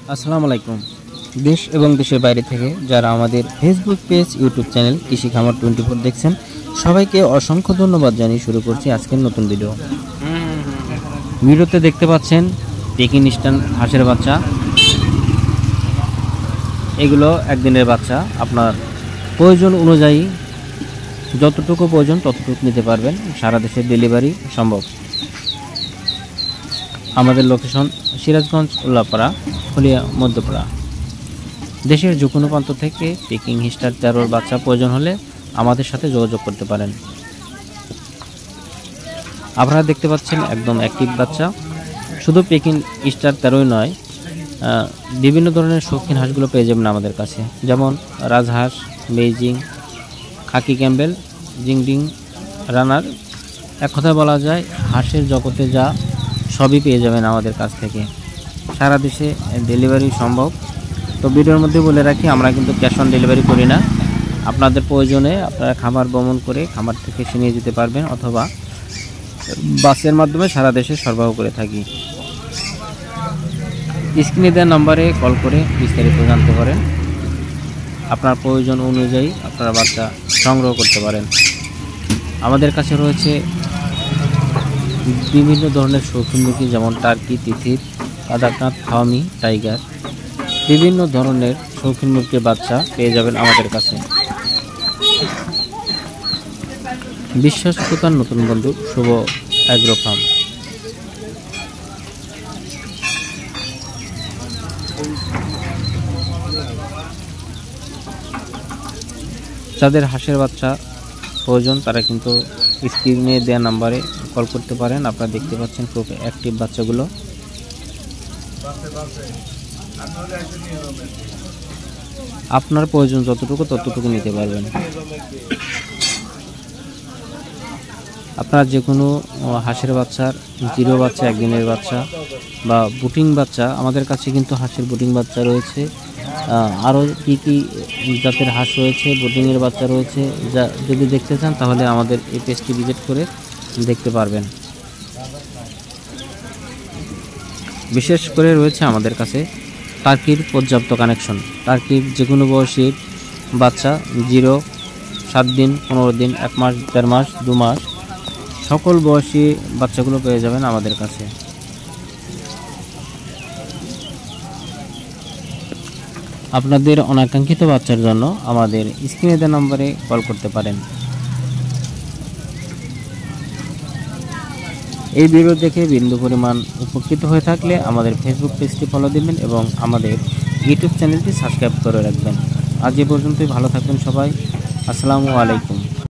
আসসালামু আলাইকুম। দেশ এবং দেশের বাইরে থেকে যারা আমাদের ফেসবুক পেজ, ইউটিউব চ্যানেল কৃষি খামার 24 দেখছেন, সবাইকে অসংখ্য ধন্যবাদ জানিয়ে শুরু করছি আজকের নতুন ভিডিও। ভিডিওতে দেখতে পাচ্ছেন পেকিং স্ট্যান্ড হাঁসের বাচ্চা। এগুলো একদিনের বাচ্চা, আপনার প্রয়োজন অনুযায়ী যতটুকু প্রয়োজন ততটুকু নিতে পারবেন। সারা দেশে ডেলিভারি সম্ভব। আমাদের লোকেশন সিরাজগঞ্জ, উল্লাপাড়া, হলিয়া, মধ্যপাড়া। দেশের যে কোনো প্রান্ত থেকে পেকিং স্টার 13 বাচ্চা প্রয়োজন হলে আমাদের সাথে যোগাযোগ করতে পারেন। আপনারা দেখতে পাচ্ছেন একদম অ্যাক্টিভ বাচ্চা। শুধু পেকিং স্টার 13 নয়, বিভিন্ন ধরনের শৌখিন হাঁসগুলো পেয়ে যাবেন আমাদের কাছে, যেমন রাজহাঁস, বেইজিং, খাকি ক্যাম্বেল, জিংডিং, রানার। এক কথায় বলা যায় হাঁসের জগতে যা সবই পেয়ে যাবেন আমাদের কাছ থেকে। সারা দেশে ডেলিভারি সম্ভব। তো ভিডিওর মধ্যে বলে রাখি, আমরা কিন্তু ক্যাশ অন ডেলিভারি করি না। আপনাদের প্রয়োজনে আপনারা খামার ভ্রমণ করে খামার থেকে এসে নিয়ে যেতে পারবেন, অথবা বাসের মাধ্যমে সারা দেশে সরবরাহ করে থাকি। স্ক্রিনে দেওয়া নম্বরে কল করে বিস্তারিত জানতে পারেন। আপনার প্রয়োজন অনুযায়ী আপনারা বাচ্চা সংগ্রহ করতে পারেন। আমাদের কাছে রয়েছে বিভিন্ন ধরনের শৌখিন মুরগি, যেমন টার্কি, তিথির, কাদাকনাথ, ফার্মি, টাইগার। বিভিন্ন ধরনের শৌখিন মুরগির বাচ্চা পেয়ে যাবেন আমাদের কাছে। বিশ্বাসযোগ্য নতুন বন্ধু শুভ অ্যাগ্রো ফার্ম। যাদের হাঁসের বাচ্চা প্রয়োজন তারা কিন্তু স্ক্রিনে দেওয়া নাম্বারে কল করতে পারেন। আপনারা দেখতে পাচ্ছেন খুব অ্যাক্টিভ বাচ্চাগুলো। আপনার প্রয়োজন যতটুকু ততটুকু নিতে পারবেন। আপনারা যে কোনো হাঁসের বাচ্চার, জিরো বাচ্চা, একদিনের বাচ্চা বা বুটিং বাচ্চা, আমাদের কাছে কিন্তু হাঁসের বুটিং বাচ্চা রয়েছে। আরও কী কী জাতের হাঁস রয়েছে, বুটিংয়ের বাচ্চা রয়েছে, যা যদি দেখতে চান তাহলে আমাদের এই পেজটি ভিজিট করে দেখতে পারবেন। বিশেষ করে রয়েছে আমাদের কাছে টার্কির পর্যাপ্ত কানেকশন। টার্কির যে কোনো বয়সীর বাচ্চা, 0, 7 দিন, 15 দিন, 1 মাস, 1.5 মাস, 2 মাস, সকল বয়সী বাচ্চাগুলো পেয়ে যাবেন আমাদের কাছে। আপনাদের অনাকাঙ্ক্ষিত বাচ্চার জন্য আমাদের স্ক্রিনে দেওয়া নম্বরে কল করতে পারেন। এই ভিডিও দেখে বিন্দু পরিমাণ উপকৃত হয়ে থাকলে আমাদের ফেসবুক পেজটি ফলো দিবেন এবং আমাদের ইউটিউব চ্যানেলটি সাবস্ক্রাইব করে রাখবেন। আজ এ পর্যন্তই। ভালো থাকবেন সবাই। আসসালামু আলাইকুম।